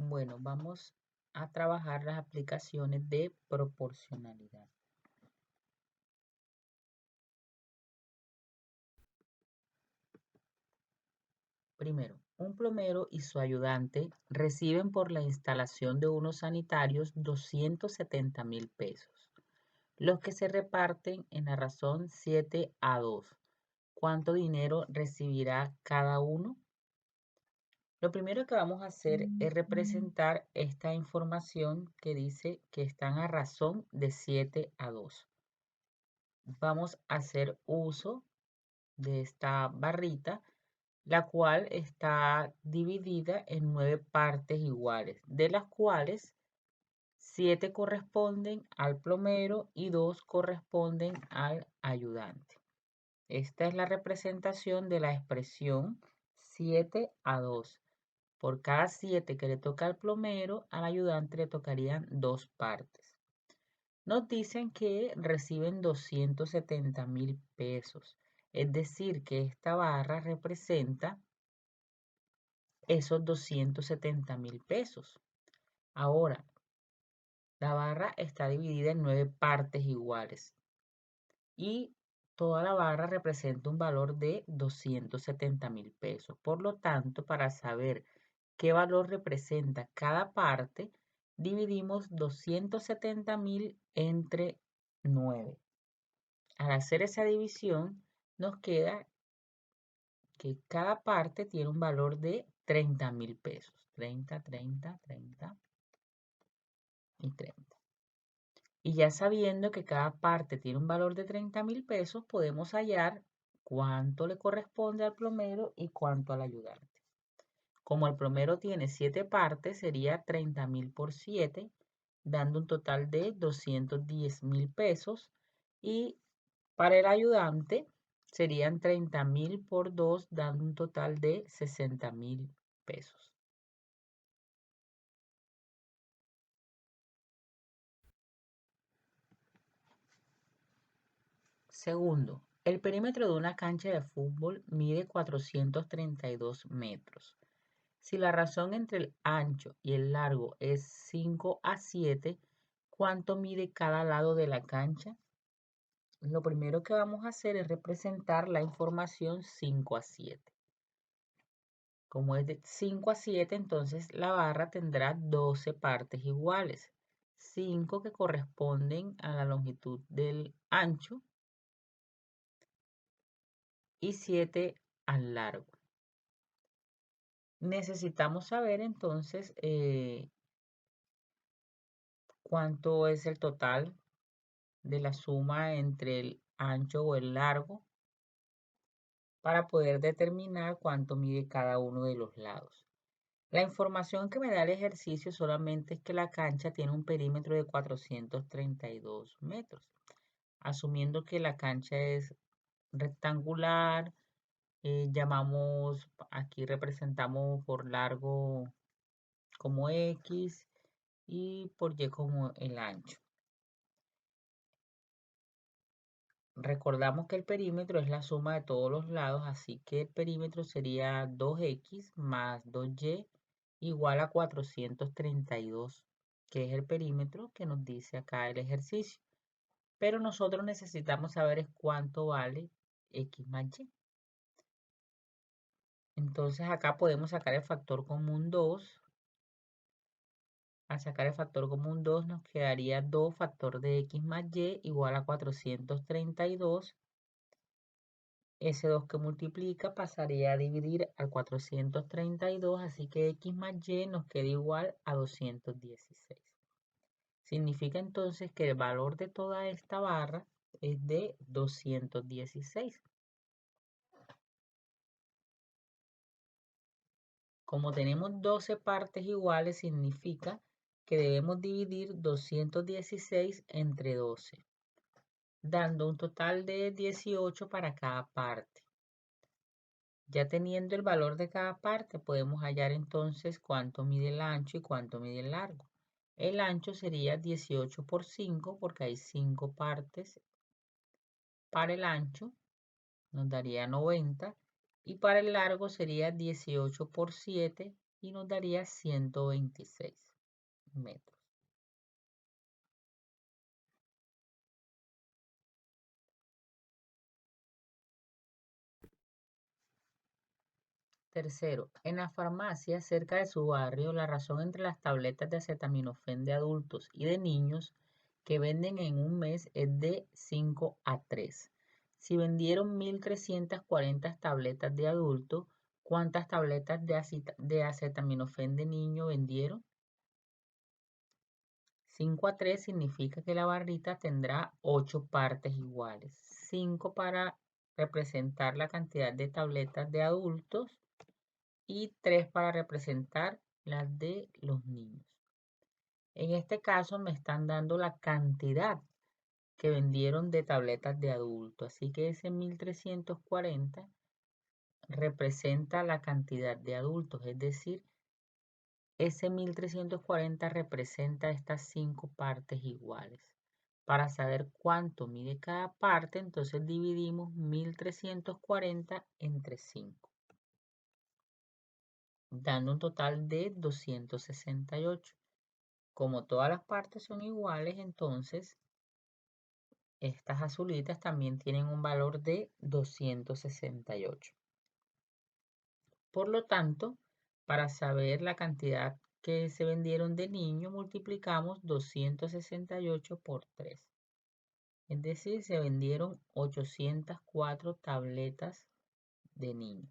Bueno, vamos a trabajar las aplicaciones de proporcionalidad. Primero, un plomero y su ayudante reciben por la instalación de unos sanitarios 270.000 pesos, los que se reparten en la razón 7-2. ¿Cuánto dinero recibirá cada uno? Lo primero que vamos a hacer es representar esta información que dice que están a razón de 7-2. Vamos a hacer uso de esta barrita, la cual está dividida en 9 partes iguales, de las cuales 7 corresponden al plomero y 2 corresponden al ayudante. Esta es la representación de la expresión 7-2. Por cada 7 que le toca al plomero, al ayudante le tocarían 2 partes. Nos dicen que reciben 270.000 pesos. Es decir, que esta barra representa esos 270.000 pesos. Ahora, la barra está dividida en 9 partes iguales y toda la barra representa un valor de 270.000 pesos. Por lo tanto, para saber qué valor representa cada parte, dividimos 270.000 entre 9. Al hacer esa división, nos queda que cada parte tiene un valor de 30.000 pesos. 30, 30, 30 y 30. Y ya sabiendo que cada parte tiene un valor de 30.000 pesos, podemos hallar cuánto le corresponde al plomero y cuánto al ayudante. Como el plomero tiene 7 partes, sería 30.000 por 7, dando un total de 210.000 pesos. Y para el ayudante serían 30.000 por 2, dando un total de 60.000 pesos. Segundo, el perímetro de una cancha de fútbol mide 432 metros. Si la razón entre el ancho y el largo es 5-7, ¿cuánto mide cada lado de la cancha? Lo primero que vamos a hacer es representar la información 5-7. Como es de 5-7, entonces la barra tendrá 12 partes iguales. 5 que corresponden a la longitud del ancho y 7 al largo. Necesitamos saber entonces cuánto es el total de la suma entre el ancho o el largo para poder determinar cuánto mide cada uno de los lados. La información que me da el ejercicio solamente es que la cancha tiene un perímetro de 432 metros. Asumiendo que la cancha es rectangular, aquí representamos por largo como X y por Y como el ancho. Recordamos que el perímetro es la suma de todos los lados, así que el perímetro sería 2X más 2Y igual a 432, que es el perímetro que nos dice acá el ejercicio. Pero nosotros necesitamos saber es cuánto vale X más Y. Entonces acá podemos sacar el factor común 2. Al sacar el factor común 2 nos quedaría 2 factor de X más Y igual a 432. Ese 2 que multiplica pasaría a dividir al 432, así que X más Y nos queda igual a 216. Significa entonces que el valor de toda esta barra es de 216. Como tenemos 12 partes iguales, significa que debemos dividir 216 entre 12, dando un total de 18 para cada parte. Ya teniendo el valor de cada parte, podemos hallar entonces cuánto mide el ancho y cuánto mide el largo. El ancho sería 18 por 5, porque hay 5 partes. Para el ancho nos daría 90. Y para el largo sería 18 por 7, y nos daría 126 metros. Tercero, en la farmacia cerca de su barrio, la razón entre las tabletas de acetaminofén de adultos y de niños que venden en un mes es de 5 a 3. Si vendieron 1.340 tabletas de adulto, ¿cuántas tabletas de acetaminofén de niño vendieron? 5 a 3 significa que la barrita tendrá 8 partes iguales. 5 para representar la cantidad de tabletas de adultos y 3 para representar las de los niños. En este caso me están dando la cantidad que vendieron de tabletas de adulto, así que ese 1.340 representa la cantidad de adultos, es decir, ese 1.340 representa estas 5 partes iguales. Para saber cuánto mide cada parte, entonces dividimos 1.340 entre 5. Dando un total de 268. Como todas las partes son iguales, entonces estas azulitas también tienen un valor de 268. Por lo tanto, para saber la cantidad que se vendieron de niño, multiplicamos 268 por 3. Es decir, se vendieron 804 tabletas de niño.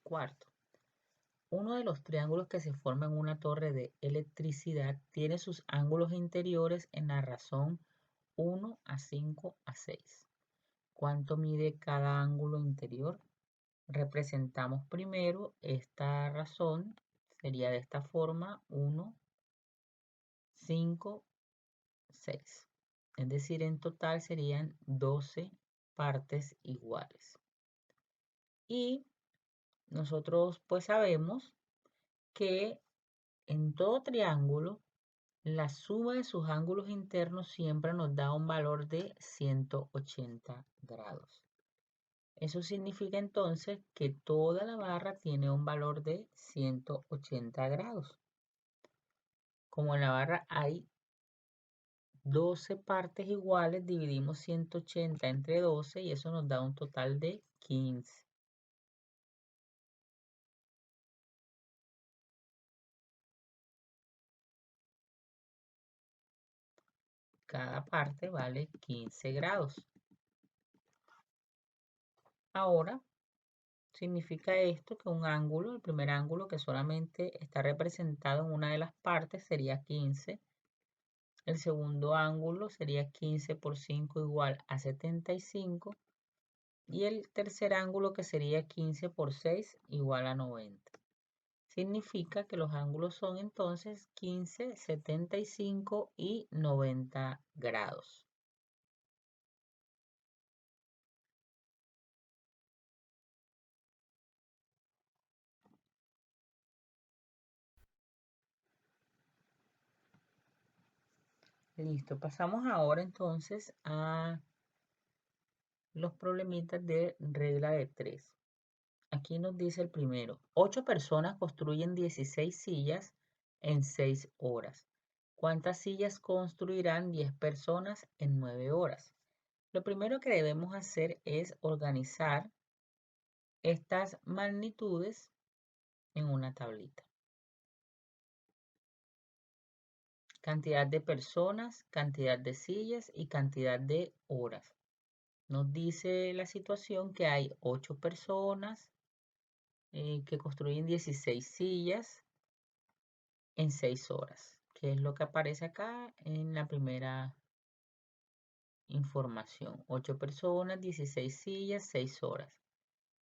Cuarto, uno de los triángulos que se forman en una torre de electricidad tiene sus ángulos interiores en la razón 1 a 5 a 6. ¿Cuánto mide cada ángulo interior? Representamos primero esta razón, sería de esta forma: 1, 5, 6. Es decir, en total serían 12 partes iguales. Y nosotros pues sabemos que en todo triángulo la suma de sus ángulos internos siempre nos da un valor de 180 grados. Eso significa entonces que toda la barra tiene un valor de 180 grados. Como en la barra hay 12 partes iguales, dividimos 180 entre 12 y eso nos da un total de 15. Cada parte vale 15 grados. Ahora, significa esto que un ángulo, el primer ángulo que solamente está representado en una de las partes, sería 15. El segundo ángulo sería 15 por 5 igual a 75. Y el tercer ángulo, que sería 15 por 6 igual a 90. Significa que los ángulos son entonces 15, 75 y 90 grados. Listo, pasamos ahora entonces a los problemitas de regla de 3. Aquí nos dice el primero: 8 personas construyen 16 sillas en 6 horas. ¿Cuántas sillas construirán 10 personas en 9 horas? Lo primero que debemos hacer es organizar estas magnitudes en una tablita. Cantidad de personas, cantidad de sillas y cantidad de horas. Nos dice la situación que hay 8 personas que construyen 16 sillas en 6 horas, que es lo que aparece acá en la primera información. 8 personas, 16 sillas, 6 horas.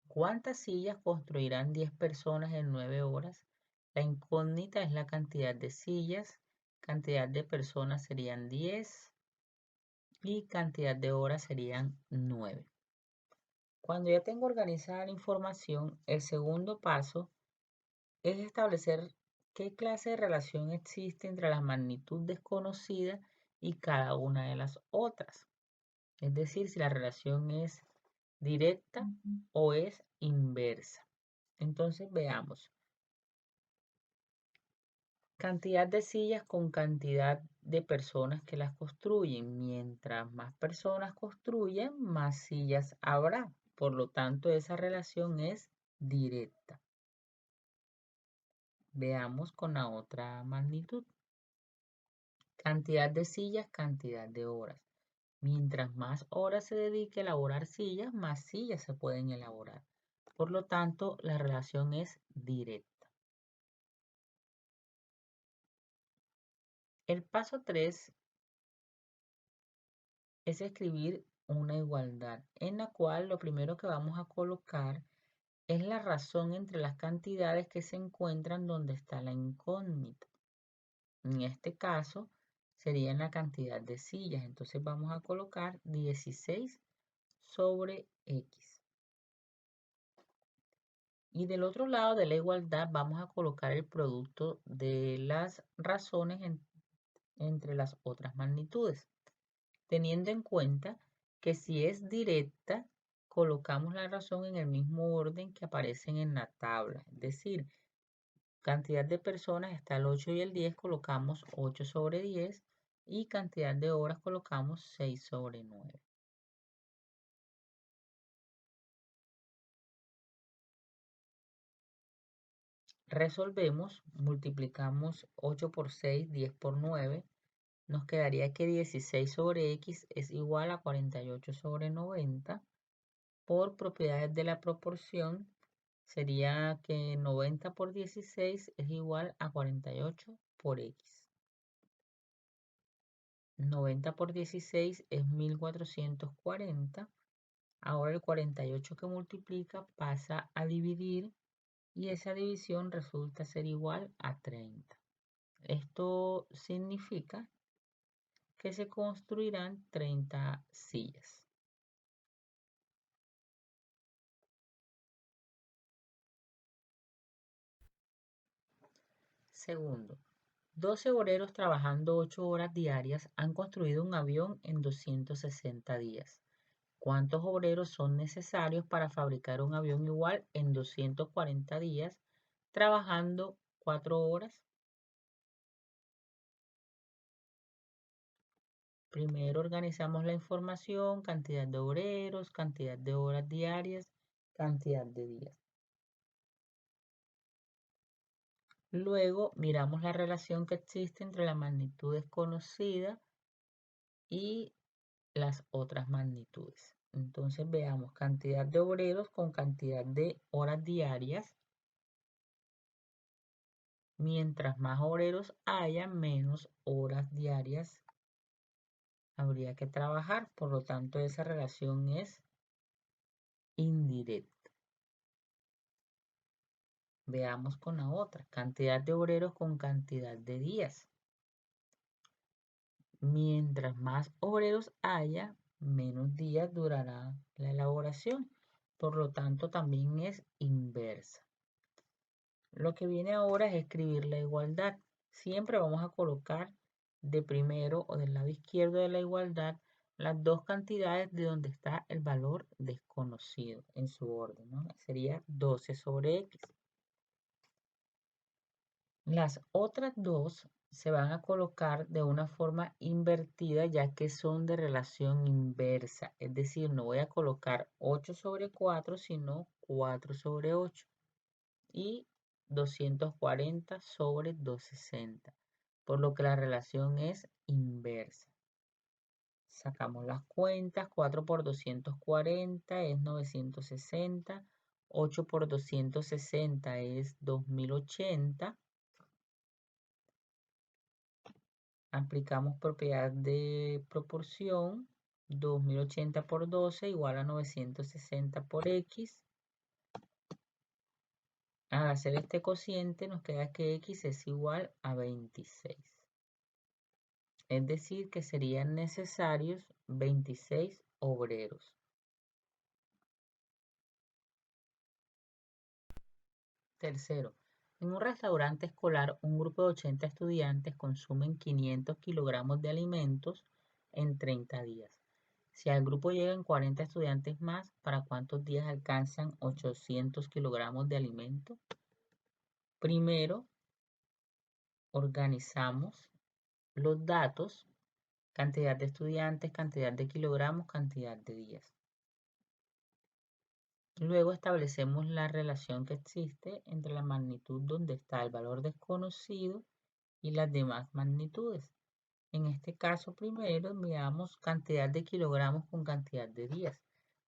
¿Cuántas sillas construirán 10 personas en 9 horas? La incógnita es la cantidad de sillas, cantidad de personas serían 10 y cantidad de horas serían 9. Cuando ya tengo organizada la información, el segundo paso es establecer qué clase de relación existe entre la magnitud desconocida y cada una de las otras. Es decir, si la relación es directa o es inversa. Entonces veamos. Cantidad de sillas con cantidad de personas que las construyen. Mientras más personas construyen, más sillas habrá. Por lo tanto, esa relación es directa. Veamos con la otra magnitud. Cantidad de sillas, cantidad de horas. Mientras más horas se dedique a elaborar sillas, más sillas se pueden elaborar. Por lo tanto, la relación es directa. El paso 3 es escribir una igualdad, en la cual lo primero que vamos a colocar es la razón entre las cantidades que se encuentran donde está la incógnita. En este caso, sería en la cantidad de sillas. Entonces vamos a colocar 16 sobre X. Y del otro lado de la igualdad vamos a colocar el producto de las razones entre las otras magnitudes, teniendo en cuenta que si es directa, colocamos la razón en el mismo orden que aparecen en la tabla. Es decir, cantidad de personas está el 8 y el 10, colocamos 8 sobre 10 y cantidad de horas colocamos 6 sobre 9. Resolvemos, multiplicamos 8 por 6, 10 por 9. Nos quedaría que 16 sobre X es igual a 48 sobre 90. Por propiedades de la proporción, sería que 90 por 16 es igual a 48 por X. 90 por 16 es 1440. Ahora el 48 que multiplica pasa a dividir y esa división resulta ser igual a 30. Esto significa que se construirán 30 sillas. Segundo, 12 obreros trabajando 8 horas diarias han construido un avión en 260 días. ¿Cuántos obreros son necesarios para fabricar un avión igual en 240 días, trabajando 4 horas? Primero organizamos la información, cantidad de obreros, cantidad de horas diarias, cantidad de días. Luego miramos la relación que existe entre la magnitud desconocida y las otras magnitudes. Entonces veamos cantidad de obreros con cantidad de horas diarias. Mientras más obreros haya, menos horas diarias habría que trabajar. Por lo tanto, esa relación es indirecta. Veamos con la otra. Cantidad de obreros con cantidad de días. Mientras más obreros haya, menos días durará la elaboración. Por lo tanto, también es inversa. Lo que viene ahora es escribir la igualdad. Siempre vamos a colocar de primero o del lado izquierdo de la igualdad las dos cantidades de donde está el valor desconocido en su orden, ¿no? Sería 12 sobre X. Las otras dos se van a colocar de una forma invertida ya que son de relación inversa. Es decir, no voy a colocar 8 sobre 4, sino 4 sobre 8. Y 240 sobre 260, por lo que la relación es inversa. Sacamos las cuentas, 4 por 240 es 960, 8 por 260 es 2080. Aplicamos propiedad de proporción, 2080 por 12 igual a 960 por X. Al hacer este cociente nos queda que X es igual a 26. Es decir, que serían necesarios 26 obreros. Tercero, en un restaurante escolar, un grupo de 80 estudiantes consumen 500 kilogramos de alimentos en 30 días. Si al grupo llegan 40 estudiantes más, ¿para cuántos días alcanzan 800 kilogramos de alimento? Primero, organizamos los datos, cantidad de estudiantes, cantidad de kilogramos, cantidad de días. Luego establecemos la relación que existe entre la magnitud donde está el valor desconocido y las demás magnitudes. En este caso, primero miramos cantidad de kilogramos con cantidad de días.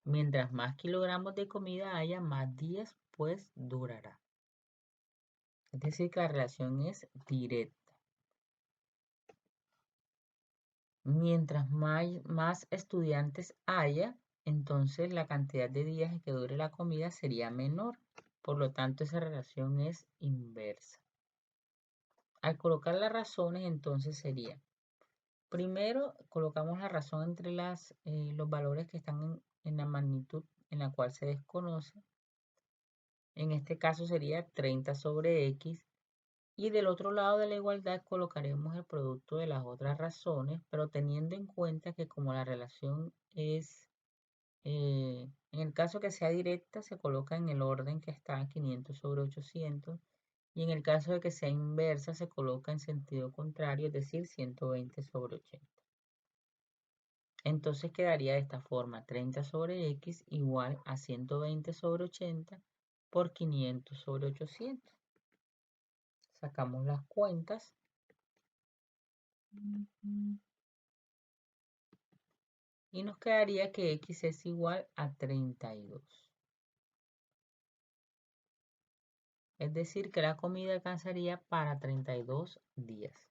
Mientras más kilogramos de comida haya, más días pues durará. Es decir, que la relación es directa. Mientras más estudiantes haya, entonces la cantidad de días en que dure la comida sería menor. Por lo tanto, esa relación es inversa. Al colocar las razones, entonces sería, primero colocamos la razón entre los valores que están en la magnitud en la cual se desconoce. En este caso sería 30 sobre X. Y del otro lado de la igualdad colocaremos el producto de las otras razones, pero teniendo en cuenta que como la relación es, en el caso que sea directa, se coloca en el orden que está 500 sobre 800, y en el caso de que sea inversa, se coloca en sentido contrario, es decir, 120 sobre 80. Entonces quedaría de esta forma, 30 sobre X igual a 120 sobre 80 por 500 sobre 800. Sacamos las cuentas. Y nos quedaría que X es igual a 32. Es decir, que la comida alcanzaría para 32 días.